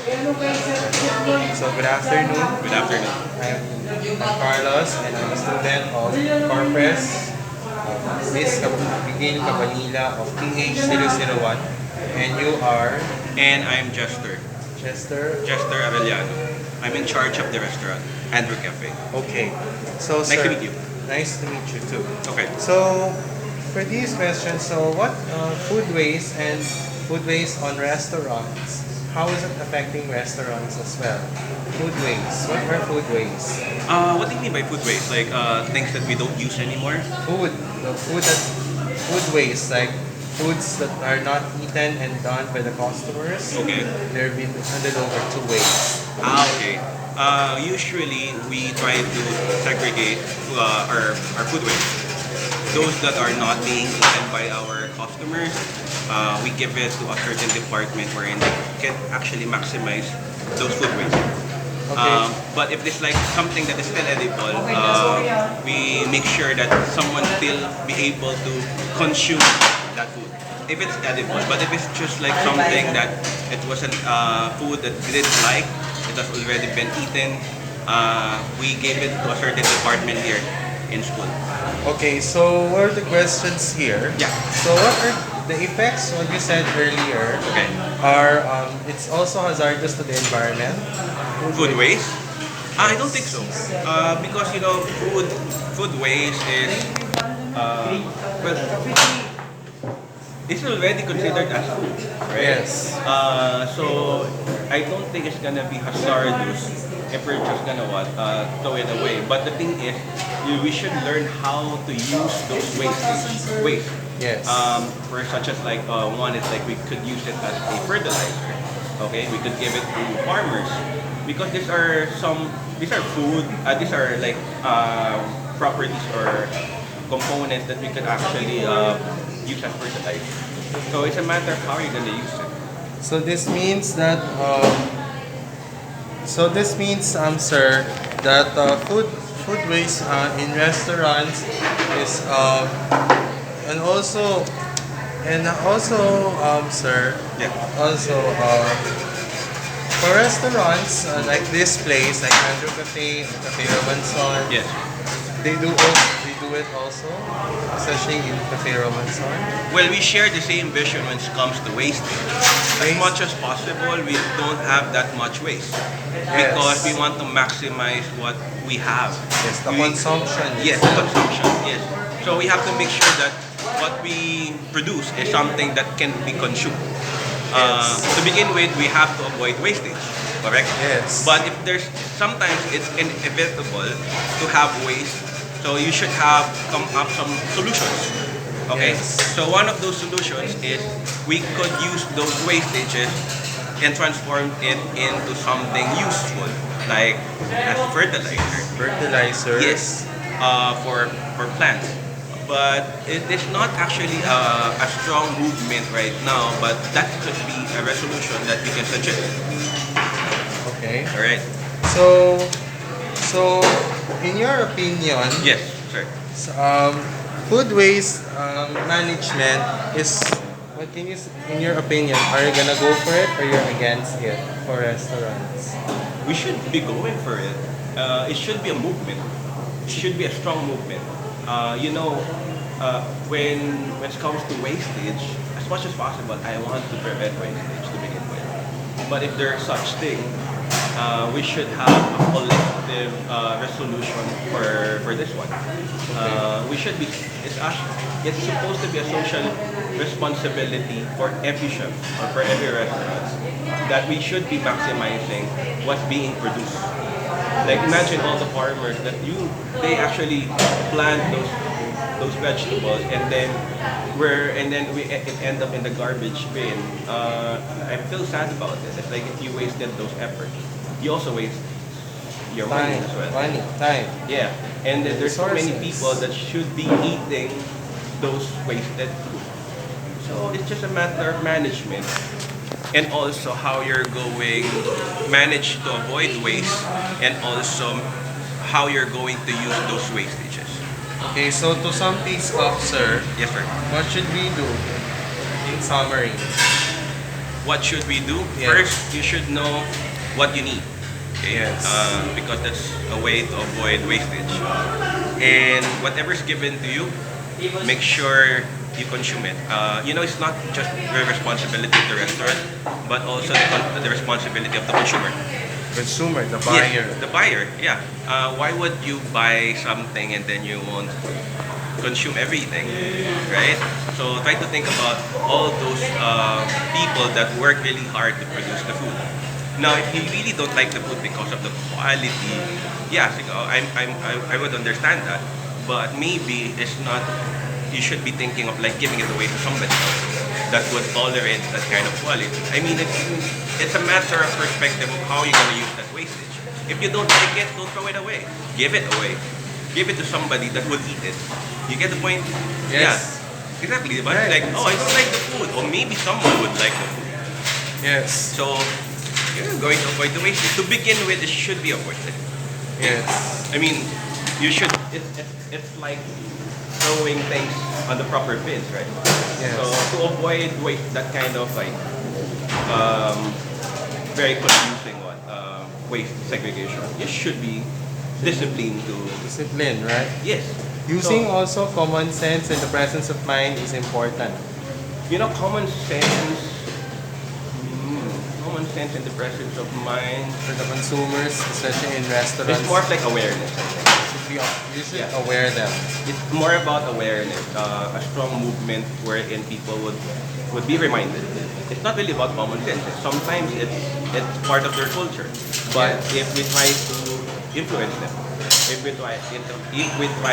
So good afternoon. Good afternoon. I'm Carlos and I'm a student of Corpres, Miss Abigail Cabanilla of PH001. And you are And I'm Jester. Chester. Jester Arellano. I'm in charge of the restaurant, Andrew Cafe. Okay. So Nice to sir, meet you. nice to meet you too. Okay. So for these questions, so what food waste and food waste on restaurants? How is it affecting restaurants as well? Food waste. What are food waste? What do you mean by food waste? Like things that we don't use anymore? Food, the food waste, like foods that are not eaten and done by the customers, Okay. they're being handed over to waste. Okay. Usually we try to segregate our food waste. Those that are not being eaten by our customers, we give it to a certain department wherein they can actually maximize those food waste. Okay. But if it's like something that is still edible, we make sure that someone still be able to consume that food. If it's edible, but if it's just like something that it wasn't food that we didn't like, it has already been eaten, we gave it to a certain department here in school. Okay, so what are the questions here? Yeah. So what are the effects, what you said earlier, Okay. are it's also hazardous to the environment? Food waste? I don't think so. Because food waste is well, it's already considered as food, right? Yes. So I don't think it's gonna be hazardous if we're just gonna throw it away. But the thing is, we should learn how to use those waste. Yes. For such as like one is like we could use it as a fertilizer. Okay, we could give it to farmers because these are food. These are like properties or components that we could actually use as fertilizer. So it's a matter of how you're gonna use it. So this means that sir, that food waste in restaurants is and also sir, Yeah. also for restaurants like this place, like Andrew Cafe, Cafe Robinson, Yes. they do it also, especially in Cafe Robinson. Well, we share the same vision when it comes to wastage. As Waste. much as possible, we don't have that much waste Yes. because we want to maximize what we have. Yes, the We- consumption. Yes, consumption. Yes. So we have to make sure that what we produce is something that can be consumed. Yes. To begin with, we have to avoid wastage. Correct. Yes. But if there's sometimes it's inevitable to have waste, so you should have come up some solutions. Okay. Yes. So one of those solutions is we could use those wastages and transform it into something useful, like as fertilizer. Fertilizers. Yes, for plants. But it is not actually a strong movement right now. But that could be a resolution that we can suggest. Okay. All right. So, so in your opinion, Yes, sir. food waste management is what can you in your opinion, are you gonna go for it or you're against it for restaurants? We should be going for it. It should be a movement. It should be a strong movement. When it comes to wastage, as much as possible, I want to prevent wastage to begin with. But if there's such thing, we should have a collective resolution for this one. We should be. It's supposed to be a social responsibility for every chef or for every restaurant that we should be maximizing what's being produced. Like imagine all the farmers that they actually plant those vegetables and then it end up in the garbage bin. I feel sad about it. It's like if you wasted those efforts, you also waste your money Time, as well. money, time. Yeah, and then there's so many Resources. people that should be eating those wasted food. So it's just a matter of management and also how you're going manage to avoid waste and also how you're going to use those wastages. Okay, so to sum things up, sir, Yes, sir. what should we do in summary? what should we do? Yes. First, you should know what you need. Okay? Yes. Because that's a way to avoid wastage. And whatever's given to you, make sure you consume it. It's not just the responsibility of the restaurant, but also the responsibility of the consumer. Consumer, the buyer. Yeah, the buyer, yeah. Why would you buy something and then you won't consume everything, right? So try to think about all those people that work really hard to produce the food. Now, if you really don't like the food because of the quality, yeah, I would understand that. But maybe it's not. You should be thinking of like giving it away to somebody else that would tolerate that kind of quality. I mean, it's a matter of perspective of how you're gonna use that wastage. If you don't like it, don't throw it away. Give it away. Give it to somebody that would eat it. You get the point? Yes. Yeah. Exactly. But Right. like, I don't like the food, or maybe someone would like the food. Yes. So you're going to avoid the wastage. To begin with, it should be avoided. Yes. I mean, you should. It's like throwing things on the proper bins, right? Yes. So to avoid that kind of like very confusing one, waste segregation, you should be disciplined to. Discipline, right? Yes. Using So, also common sense and the presence of mind is important. common sense. Common sense and the presence of mind. For the consumers, especially in restaurants, It's more of like awareness, I think. you should Yeah. aware them. It's more about awareness, a strong movement wherein people would be reminded. It's not really about common sense. Sometimes it's part of their culture. But if we try to influence them, if we try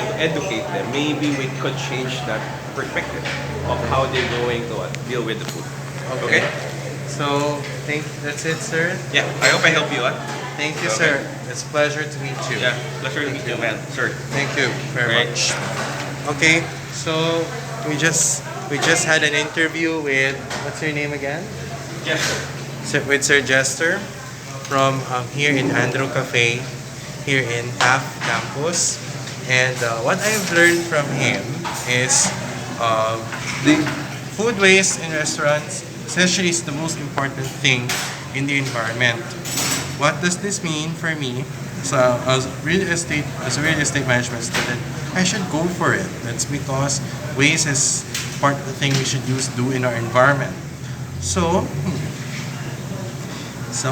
to educate them, maybe we could change that perspective of how they're going to deal with the food. Okay? So, that's it, sir. Yeah, I hope I help you out. Thank you, Okay. sir. It's a pleasure to meet you. Yeah, pleasure to meet you, man. Sir. Thank you very Right. much. Okay, so we just had an interview with, what's your name again? Yes, sir. With Sir Jester from here in Andrew Cafe, here in TAF campus. And what I've learned from him is the food waste in restaurants essentially is the most important thing in the environment. What does this mean for me? So as a real estate management student, I should go for it. That's because waste is part of the thing we should do in our environment. So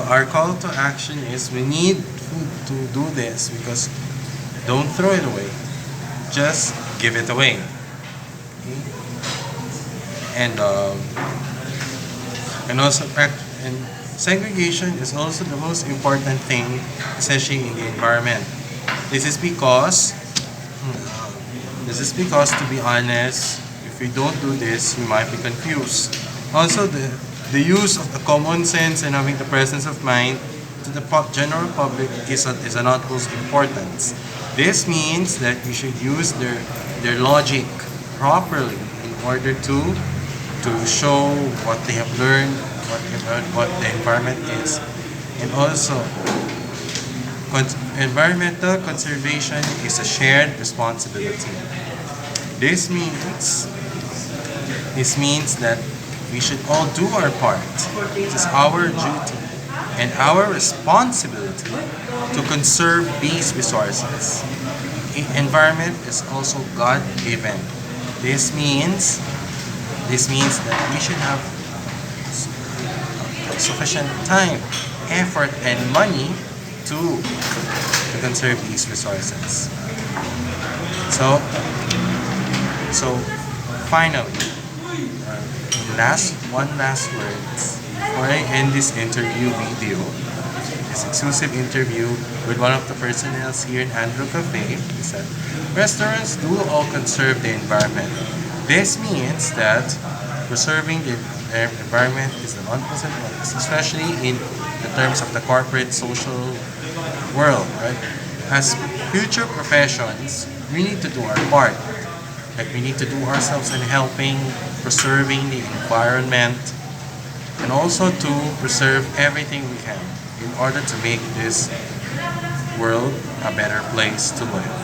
our call to action is we need to do this because don't throw it away. Just give it away. Okay? And also segregation is also the most important thing, especially in the environment. This is because, to be honest, if we don't do this, you might be confused. Also, the use of the common sense and having the presence of mind to the general public is an utmost importance. This means that we should use their logic properly in order to show what they have learned, what the environment is. And also, environmental conservation is a shared responsibility. This means that we should all do our part. It is our duty and our responsibility to conserve these resources. Environment is also God-given. This means that we should have sufficient time, effort, and money to conserve these resources. So finally, one last words before I end this interview video. This exclusive interview with one of the personnel here in Andrew Cafe. He said, restaurants do all conserve the environment. This means that preserving the environment is the non-positive, especially in the terms of the corporate social world, right? As future professions, we need to do our part. Like we need to do ourselves in helping, preserving the environment, and also to preserve everything we can in order to make this world a better place to live.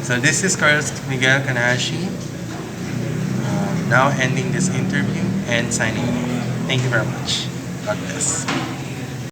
So this is Carlos Miguel Kanashi, now ending this interview and signing off. Thank you very much. God bless.